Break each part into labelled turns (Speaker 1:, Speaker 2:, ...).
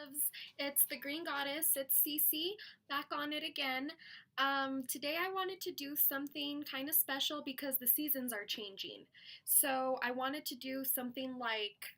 Speaker 1: loves. It's the Green Goddess. It's Cece, back on it again. Today I wanted to do something kind of special because the seasons are changing. So I wanted to do something like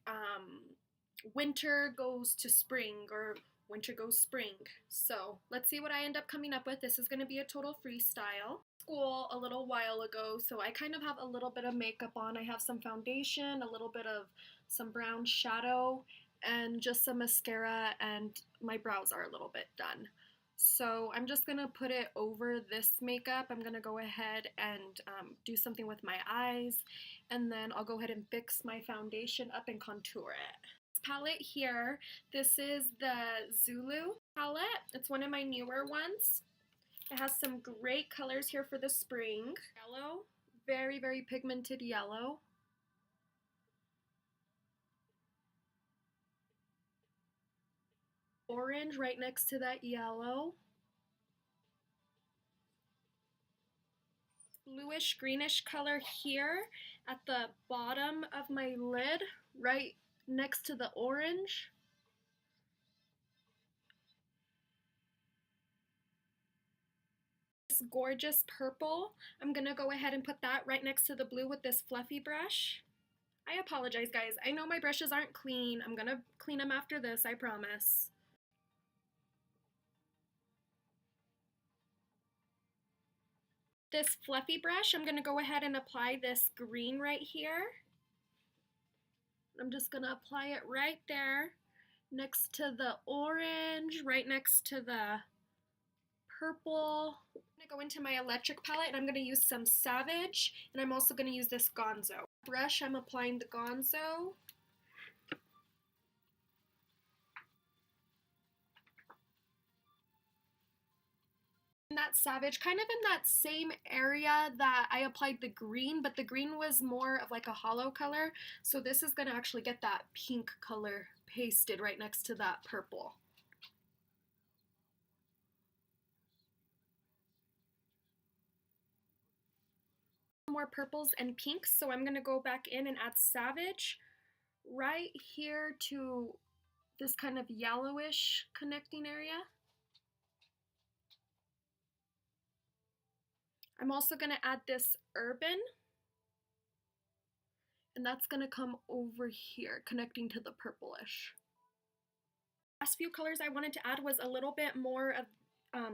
Speaker 1: winter goes to spring or winter goes spring. So let's see what I end up coming up with. This is going to be a total freestyle. School a little while ago, so I kind of have a little bit of makeup on. I have some foundation, a little bit of some brown shadow, and just some mascara, and my brows are a little bit done. So I'm just gonna put it over this makeup. I'm gonna go ahead and do something with my eyes, and then I'll go ahead and fix my foundation up and contour it. This palette here, this is the Zulu palette. It's one of my newer ones. It has some great colors here for the spring. Yellow, very, very pigmented yellow. Orange right next to that yellow. Bluish greenish color here at the bottom of my lid, right next to the orange. This gorgeous purple, I'm gonna go ahead and put that right next to the blue with this fluffy brush. I apologize, guys. I know my brushes aren't clean. I'm gonna clean them after this, I promise. This fluffy brush, I'm gonna go ahead and apply this green right here. I'm just gonna apply it right there next to the orange, right next to the purple. I'm gonna go into my electric palette and I'm gonna use some Savage, and I'm also gonna use this Gonzo. Brush, I'm applying the Gonzo. That Savage, kind of in that same area that I applied the green, but the green was more of like a hollow color, so this is going to actually get that pink color pasted right next to that purple. More purples and pinks, so I'm going to go back in and add Savage right here to this kind of yellowish connecting area. I'm also going to add this Urban, and that's going to come over here, connecting to the purplish. Last few colors I wanted to add was a little bit more of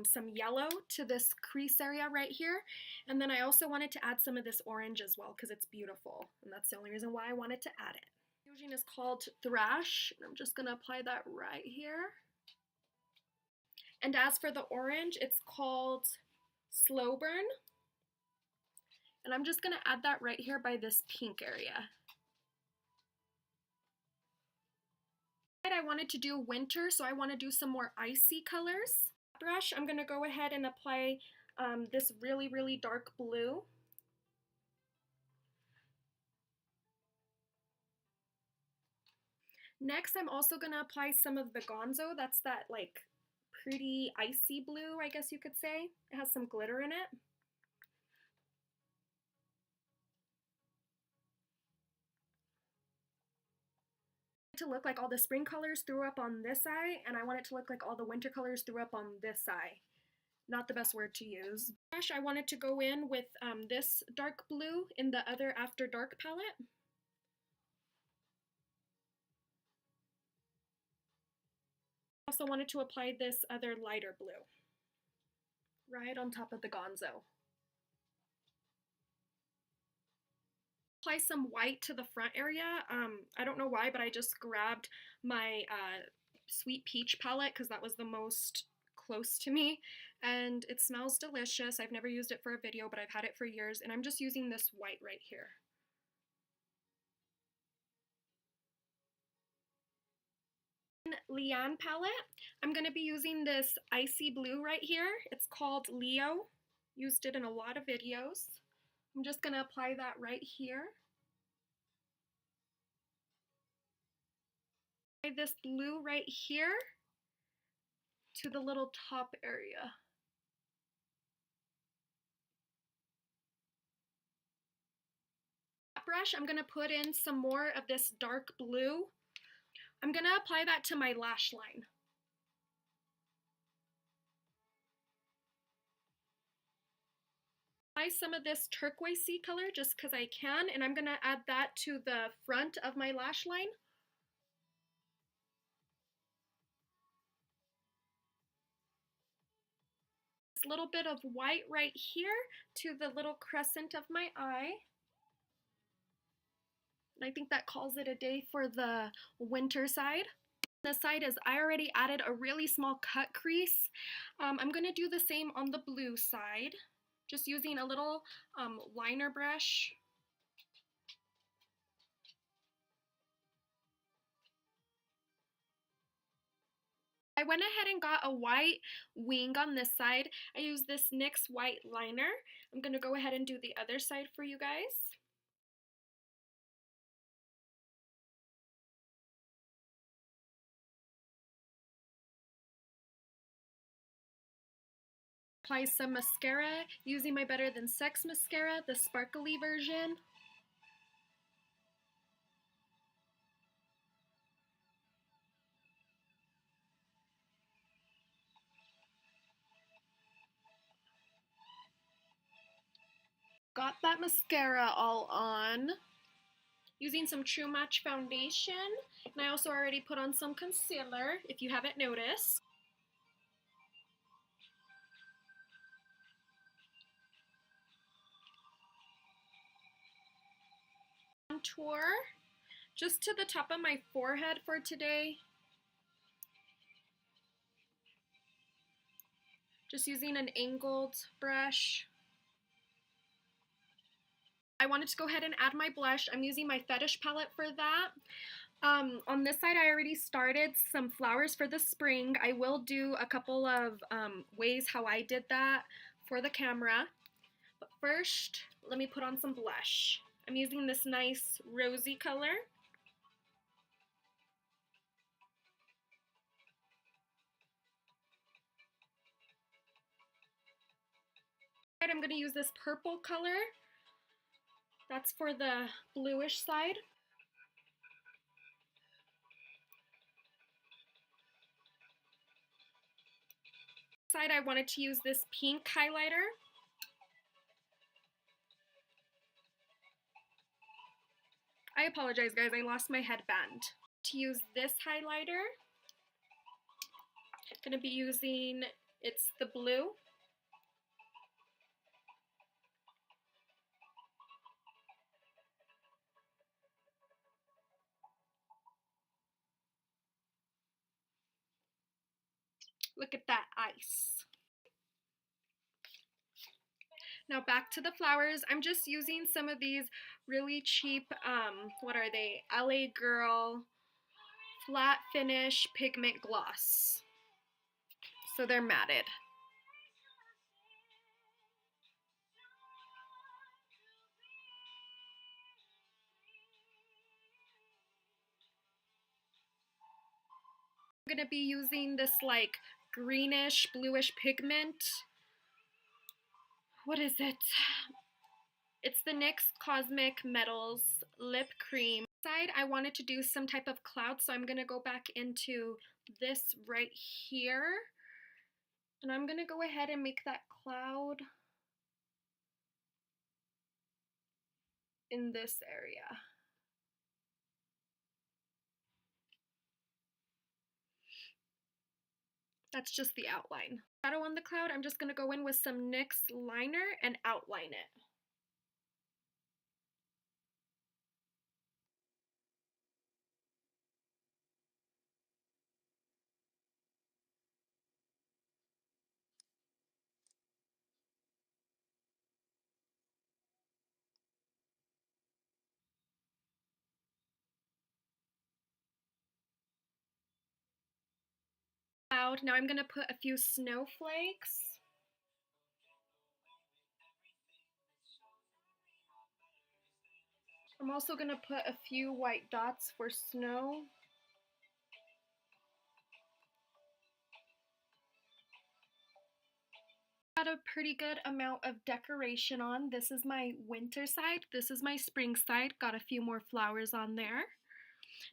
Speaker 1: some yellow to this crease area right here, and then I also wanted to add some of this orange as well because it's beautiful, and that's the only reason why I wanted to add it. Fusion is called Thrash, and I'm just going to apply that right here. And as for the orange, it's called Slow Burn. And I'm just going to add that right here by this pink area. I wanted to do winter, so I want to do some more icy colors. Brush, I'm going to go ahead and apply this really, really dark blue. Next, I'm also going to apply some of the Gonzo. That's that like pretty icy blue, I guess you could say. It has some glitter in it. To look like all the spring colors threw up on this eye, and I want it to look like all the winter colors threw up on this eye. Not the best word to use. I wanted to go in with this dark blue in the other After Dark palette. I also wanted to apply this other lighter blue right on top of the Gonzo. Apply some white to the front area. I don't know why, but I just grabbed my Sweet Peach palette because that was the most close to me, and it smells delicious. I've never used it for a video, but I've had it for years, and I'm just using this white right here. Lian palette, I'm going to be using this icy blue right here. It's called Leo. Used it in a lot of videos. I'm just going to apply that right here. Apply this blue right here to the little top area. Brush, I'm going to put in some more of this dark blue. I'm going to apply that to my lash line. Some of this turquoisey color just because I can, and I'm going to add that to the front of my lash line. This little bit of white right here to the little crescent of my eye. And I think that calls it a day for the winter side. This side is I already added a really small cut crease. I'm going to do the same on the blue side, just using a little liner brush. I went ahead and got a white wing on this side. I used this NYX white liner. I'm going to go ahead and do the other side for you guys. Apply some mascara using my Better Than Sex mascara, the sparkly version. Got that mascara all on. Using some True Match foundation, and I also already put on some concealer, if you haven't noticed. Contour, just to the top of my forehead for today. Just using an angled brush. I wanted to go ahead and add my blush. I'm using my Fetish palette for that. On this side, I already started some flowers for the spring. I will do a couple of ways how I did that for the camera. But first, let me put on some blush. I'm using this nice rosy color. I'm going to use this purple color. That's for the bluish side. Side, I wanted to use this pink highlighter. I apologize, guys, I lost my headband. To use this highlighter, I'm going to be using, it's the blue. Look at that ice. Now back to the flowers. I'm just using some of these really cheap, what are they? LA Girl Flat Finish Pigment Gloss. So they're matted. I'm going to be using this like greenish, bluish pigment. What is it? It's the NYX Cosmic Metals Lip Cream. Side, I wanted to do some type of cloud, so I'm going to go back into this right here. And I'm going to go ahead and make that cloud in this area. That's just the outline. Shadow on the cloud, I'm just going to go in with some NYX liner and outline it. Now I'm going to put a few snowflakes. I'm also going to put a few white dots for snow. Got a pretty good amount of decoration on. This is my winter side. This is my spring side. Got a few more flowers on there.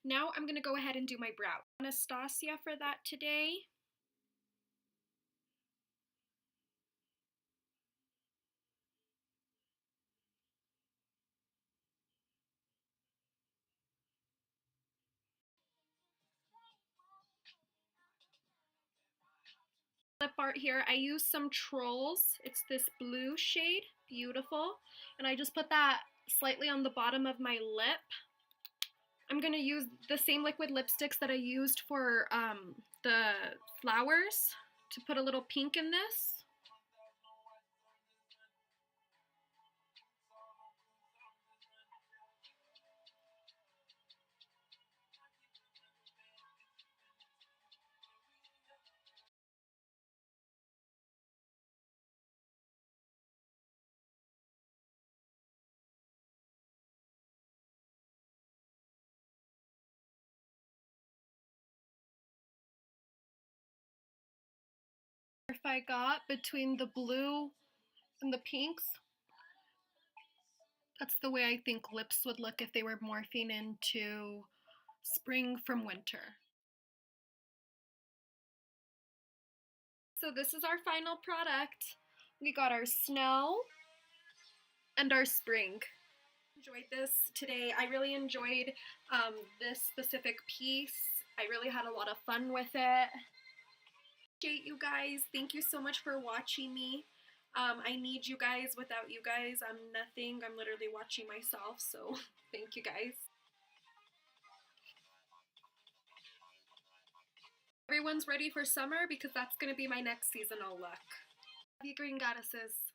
Speaker 1: Now I'm going to go ahead and do my brow. Anastasia for that today. Lip art here. I used some Trolls. It's this blue shade, beautiful. And I just put that slightly on the bottom of my lip. I'm gonna use the same liquid lipsticks that I used for the flowers to put a little pink in this. If I got between the blue and the pinks, that's the way I think lips would look if they were morphing into spring from winter. So this is our final product. We got our snow and our spring. Enjoyed this today. I really enjoyed this specific piece. I really had a lot of fun with it. Appreciate you guys. Thank you so much for watching me. I need you guys. Without you guys, I'm nothing. I'm literally watching myself, so thank you guys. Everyone's ready for summer because that's going to be my next seasonal look. Love you, green goddesses.